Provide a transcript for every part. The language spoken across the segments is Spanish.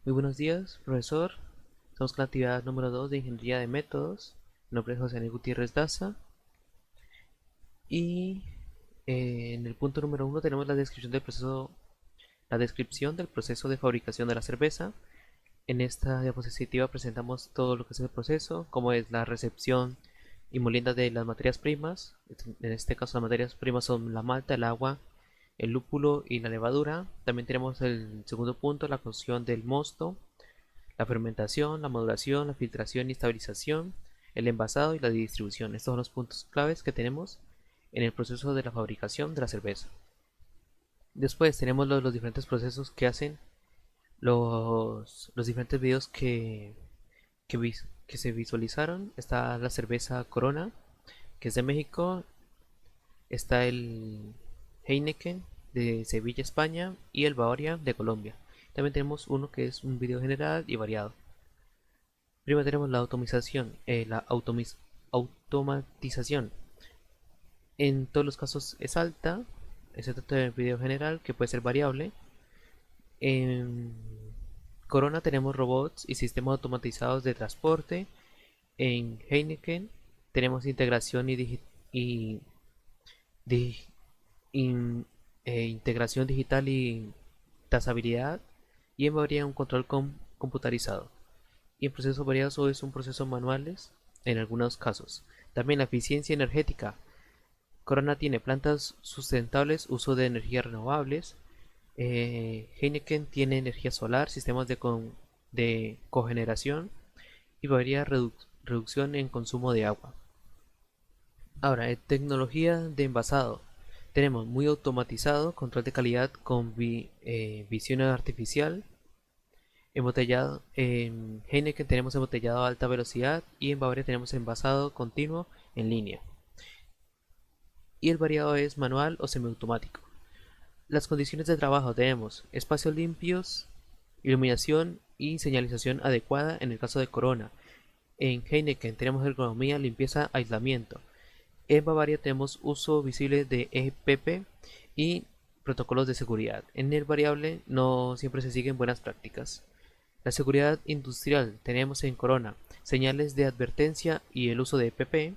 Muy buenos días, profesor. Estamos con la actividad número 2 de Ingeniería de Métodos. Mi nombre es José Daniel Gutiérrez Daza. Y en el punto número 1 tenemos la descripción del proceso de fabricación de la cerveza. En esta diapositiva presentamos todo lo que es el proceso, como es la recepción y molienda de las materias primas. En este caso las materias primas son la malta, el agua, el lúpulo y la levadura. También tenemos el segundo punto, la cocción del mosto, la fermentación, la maduración, la filtración y estabilización, el envasado y la distribución. Estos son los puntos claves que tenemos en el proceso de la fabricación de la cerveza. Después tenemos los diferentes procesos que hacen los diferentes videos que se visualizaron. Está la cerveza Corona, que es de México. Está el Heineken de Sevilla, España, y el Bavaria de Colombia. También tenemos uno que es un video general y variado. Primero tenemos la automatización. En todos los casos es alta, excepto en el video general, que puede ser variable. En Corona tenemos robots y sistemas automatizados de transporte. En Heineken tenemos integración y di- in- integración digital y trazabilidad. Y en Bavaria un control computarizado. Y en procesos variados o son procesos manuales en algunos casos. También la eficiencia energética. Corona tiene plantas sustentables, uso de energías renovables. Heineken tiene energía solar, sistemas de cogeneración y varía reducción en consumo de agua. Ahora, en tecnología de envasado. Tenemos muy automatizado, control de calidad con visión artificial. Embotellado, en Heineken tenemos embotellado a alta velocidad y en Bavaria tenemos envasado continuo en línea. Y el variado es manual o semiautomático. Las condiciones de trabajo tenemos espacios limpios, iluminación y señalización adecuada en el caso de Corona. En Heineken tenemos ergonomía, limpieza, aislamiento. En Bavaria tenemos uso visible de EPP y protocolos de seguridad. En el variable no siempre se siguen buenas prácticas. La seguridad industrial tenemos en Corona señales de advertencia y el uso de EPP.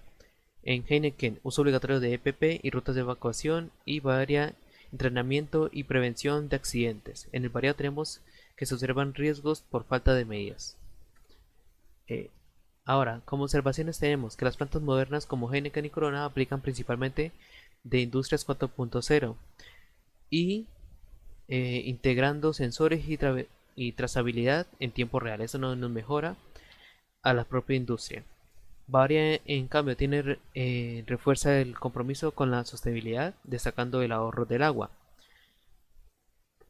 En Heineken, uso obligatorio de EPP y rutas de evacuación y Bavaria, entrenamiento y prevención de accidentes. En el variado tenemos que se observan riesgos por falta de medidas. Eh, Ahora, como observaciones tenemos que las plantas modernas como Heineken y Corona aplican principalmente de industrias 4.0 y integrando sensores y trazabilidad en tiempo real. Eso nos mejora a la propia industria. Bavaria, en cambio, refuerza el compromiso con la sostenibilidad, destacando el ahorro del agua.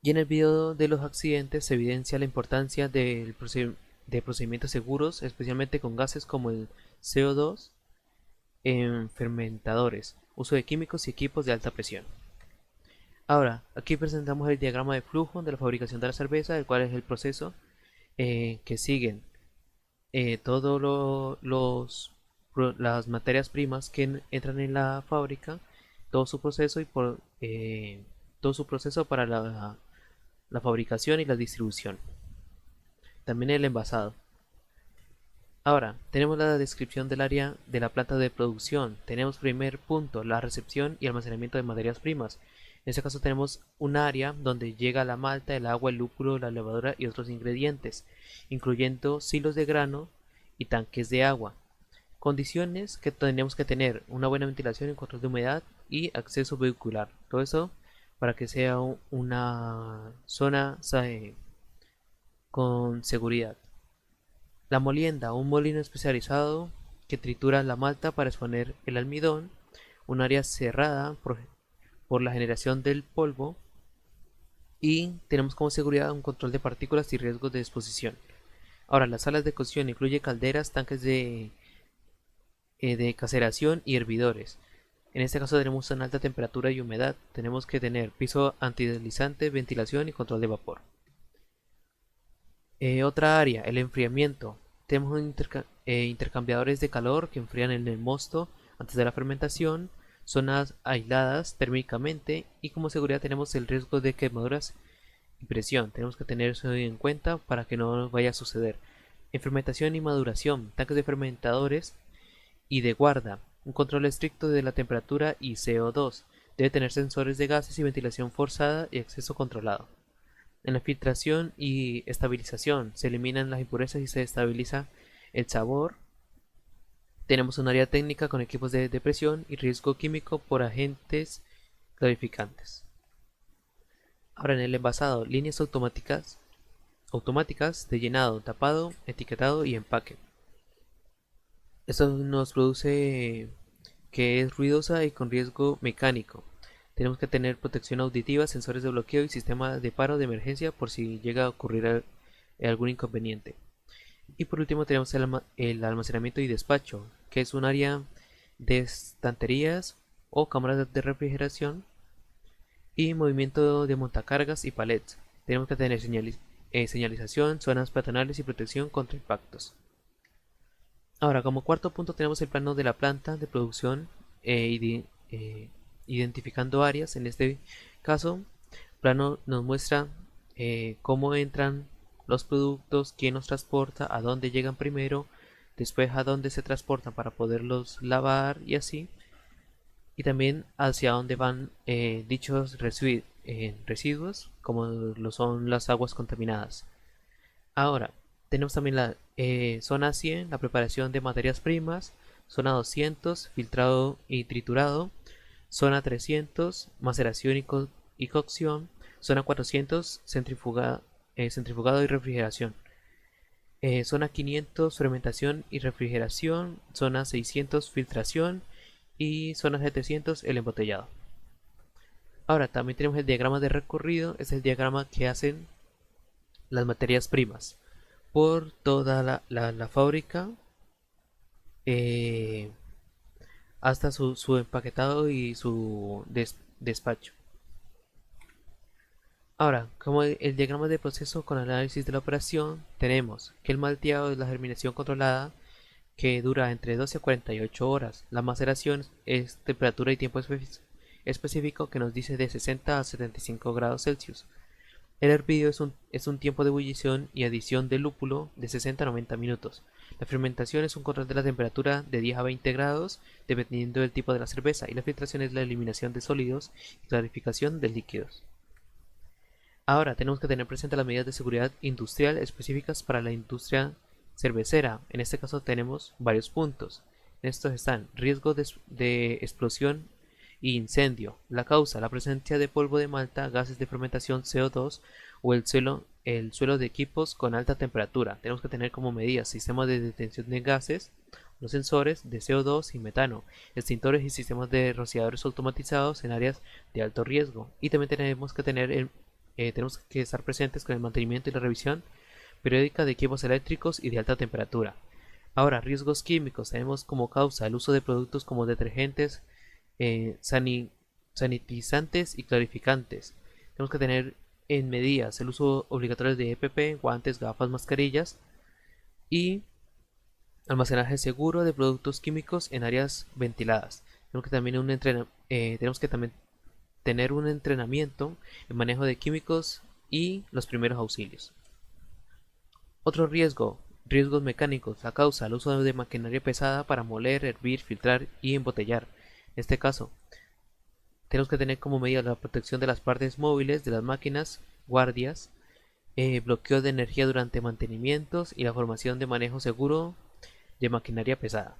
Y en el video de los accidentes se evidencia la importancia de procedimientos seguros, especialmente con gases como el CO2 en fermentadores, uso de químicos y equipos de alta presión. Ahora, aquí presentamos el diagrama de flujo de la fabricación de la cerveza, el cual es el proceso que siguen todos las materias primas que entran en la fábrica, todo su proceso todo su proceso para la fabricación y la distribución. También el envasado. Ahora, tenemos la descripción del área de la planta de producción. Tenemos primer punto, la recepción y almacenamiento de materias primas. En este caso tenemos un área donde llega la malta, el agua, el lúpulo, la levadura y otros ingredientes, incluyendo silos de grano y tanques de agua. Condiciones que tenemos que tener: una buena ventilación y control de humedad y acceso vehicular. Todo eso para que sea una zona con seguridad. La molienda, un molino especializado que tritura la malta para exponer el almidón, un área cerrada por la generación del polvo, y tenemos como seguridad un control de partículas y riesgos de exposición. Ahora, las salas de cocción incluye calderas, tanques de caceración y hervidores. En este caso tenemos una alta temperatura y humedad. Tenemos que tener piso antideslizante, ventilación y control de vapor. Otra área, el enfriamiento. Tenemos intercambiadores de calor que enfrían en el mosto antes de la fermentación, zonas aisladas térmicamente, y como seguridad tenemos el riesgo de quemaduras y presión. Tenemos que tener eso en cuenta para que no vaya a suceder. En fermentación y maduración, tanques de fermentadores y de guarda, un control estricto de la temperatura y CO2. Debe tener sensores de gases y ventilación forzada y acceso controlado. En la filtración y estabilización, se eliminan las impurezas y se estabiliza el sabor. Tenemos un área técnica con equipos de depresión y riesgo químico por agentes clarificantes. Ahora en el envasado, líneas automáticas de llenado, tapado, etiquetado y empaque. Esto nos produce que es ruidosa y con riesgo mecánico. Tenemos que tener protección auditiva, sensores de bloqueo y sistema de paro de emergencia por si llega a ocurrir algún inconveniente. Y por último tenemos el almacenamiento y despacho, que es un área de estanterías o cámaras de refrigeración y movimiento de montacargas y palets. Tenemos que tener señalización, zonas peatonales y protección contra impactos. Ahora, como cuarto punto tenemos el plano de la planta de producción, identificando áreas. En este caso, el plano nos muestra cómo entran los productos, quién los transporta, a dónde llegan primero, después a dónde se transportan para poderlos lavar y así, y también hacia dónde van dichos residuos, como lo son las aguas contaminadas. Ahora, tenemos también la zona 100, la preparación de materias primas, zona 200, filtrado y triturado, zona 300, maceración y cocción, zona 400, centrifugado y refrigeración, zona 500, fermentación y refrigeración, zona 600, filtración y zona 700, el embotellado. Ahora, también tenemos el diagrama de recorrido, es el diagrama que hacen las materias primas por toda la fábrica, eh, hasta su empaquetado y su despacho. Ahora, como el diagrama de proceso con análisis de la operación, tenemos que el malteado es la germinación controlada que dura entre 12 a 48 horas. La maceración es temperatura y tiempo específico que nos dice de 60 a 75 grados Celsius. El hervido es un tiempo de ebullición y adición de lúpulo de 60 a 90 minutos. La fermentación es un control de la temperatura de 10 a 20 grados dependiendo del tipo de la cerveza, y la filtración es la eliminación de sólidos y clarificación de líquidos. Ahora tenemos que tener presente las medidas de seguridad industrial específicas para la industria cervecera. En este caso tenemos varios puntos. En estos están riesgo de explosión e incendio. La causa, la presencia de polvo de malta, gases de fermentación, CO2 o el suelo de equipos con alta temperatura. Tenemos que tener como medidas sistemas de detención de gases, los sensores de CO2 y metano, extintores y sistemas de rociadores automatizados en áreas de alto riesgo. Y también tenemos que estar presentes con el mantenimiento y la revisión periódica de equipos eléctricos y de alta temperatura. Ahora, riesgos químicos. Tenemos como causa el uso de productos como detergentes, sanitizantes y clarificantes. Tenemos que tener en medidas el uso obligatorio de EPP, guantes, gafas, mascarillas y almacenaje seguro de productos químicos en áreas ventiladas. Tenemos que también tener un entrenamiento en manejo de químicos y los primeros auxilios. Otro riesgos mecánicos, a causa del uso de maquinaria pesada para moler, hervir, filtrar y embotellar. En este caso, tenemos que tener como medida la protección de las partes móviles de las máquinas, guardias, bloqueo de energía durante mantenimientos y la formación de manejo seguro de maquinaria pesada.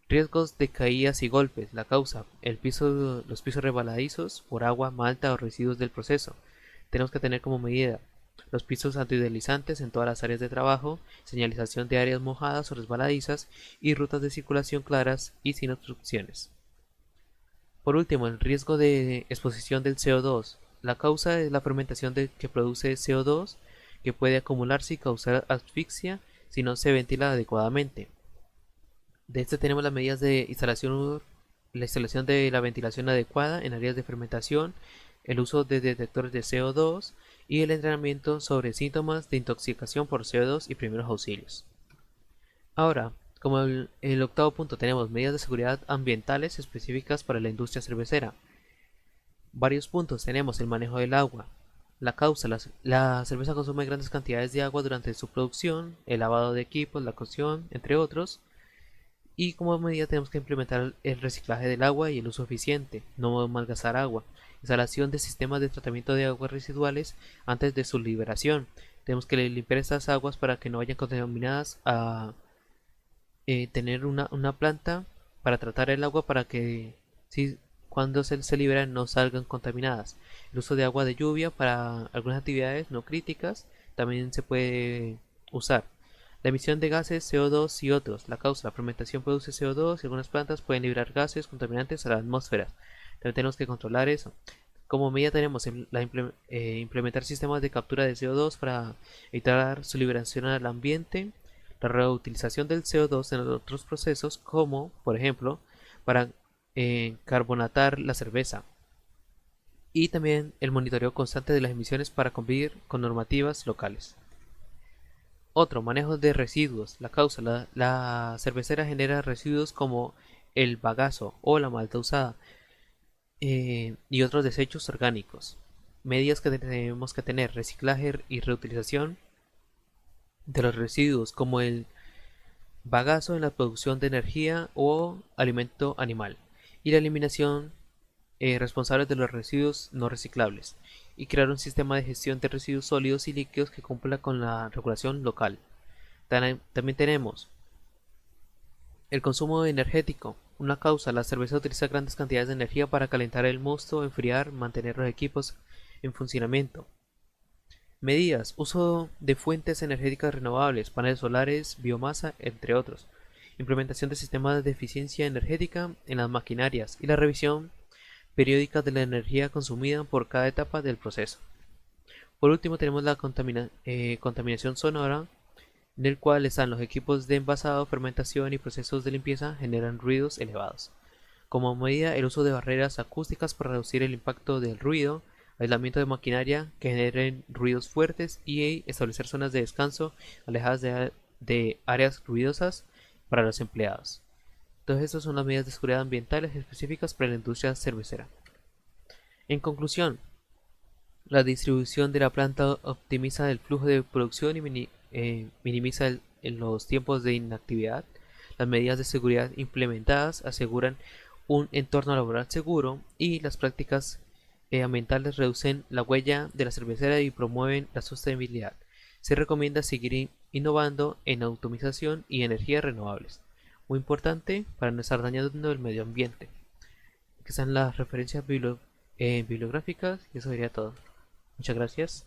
Riesgos de caídas y golpes. La causa, los pisos resbaladizos por agua, malta o residuos del proceso. Tenemos que tener como medida los pisos antideslizantes en todas las áreas de trabajo, señalización de áreas mojadas o resbaladizas y rutas de circulación claras y sin obstrucciones. Por último, el riesgo de exposición del CO2. La causa es la fermentación que produce CO2, que puede acumularse y causar asfixia si no se ventila adecuadamente. De este tenemos las medidas de la instalación de la ventilación adecuada en áreas de fermentación, el uso de detectores de CO2 y el entrenamiento sobre síntomas de intoxicación por CO2 y primeros auxilios. Ahora, como el octavo punto, tenemos medidas de seguridad ambientales específicas para la industria cervecera. Varios puntos, tenemos el manejo del agua. La causa, la cerveza consume grandes cantidades de agua durante su producción, el lavado de equipos, la cocción, entre otros. Y como medida tenemos que implementar el reciclaje del agua y el uso eficiente, no malgastar agua. Instalación de sistemas de tratamiento de aguas residuales antes de su liberación. Tenemos que limpiar estas aguas para que no vayan contaminadas a tener una planta para tratar el agua para que si cuando se liberan no salgan contaminadas. El uso de agua de lluvia para algunas actividades no críticas también se puede usar. La emisión de gases CO2 y otros. La causa, la fermentación produce CO2 y algunas plantas pueden liberar gases contaminantes a la atmósfera. También tenemos que controlar eso. Como medida tenemos implementar sistemas de captura de CO2 para evitar su liberación al ambiente, la reutilización del CO2 en otros procesos como, por ejemplo, para carbonatar la cerveza, y también el monitoreo constante de las emisiones para cumplir con normativas locales. Otro, manejo de residuos. La causa, la cervecera genera residuos como el bagazo o la malta usada y otros desechos orgánicos. Medidas que tenemos que tener: reciclaje y reutilización de los residuos como el bagazo en la producción de energía o alimento animal, y la eliminación responsable de los residuos no reciclables, y crear un sistema de gestión de residuos sólidos y líquidos que cumpla con la regulación local. También tenemos el consumo energético. Una causa, la cerveza utiliza grandes cantidades de energía para calentar el mosto, enfriar, mantener los equipos en funcionamiento. Medidas: uso de fuentes energéticas renovables, paneles solares, biomasa, entre otros. Implementación de sistemas de eficiencia energética en las maquinarias y la revisión periódica de la energía consumida por cada etapa del proceso. Por último tenemos la contaminación sonora, en el cual están los equipos de envasado, fermentación y procesos de limpieza generan ruidos elevados. Como medida, el uso de barreras acústicas para reducir el impacto del ruido, aislamiento de maquinaria que generen ruidos fuertes y establecer zonas de descanso alejadas de áreas ruidosas para los empleados. Todas estas son las medidas de seguridad ambientales específicas para la industria cervecera. En conclusión, la distribución de la planta optimiza el flujo de producción y minimiza los tiempos de inactividad. Las medidas de seguridad implementadas aseguran un entorno laboral seguro y las prácticas ambientales reducen la huella de la cervecera y promueven la sostenibilidad. Se recomienda seguir innovando en automatización y energías renovables, muy importante para no estar dañando el medio ambiente. Aquí están las referencias bibliográficas y eso sería todo. Muchas gracias.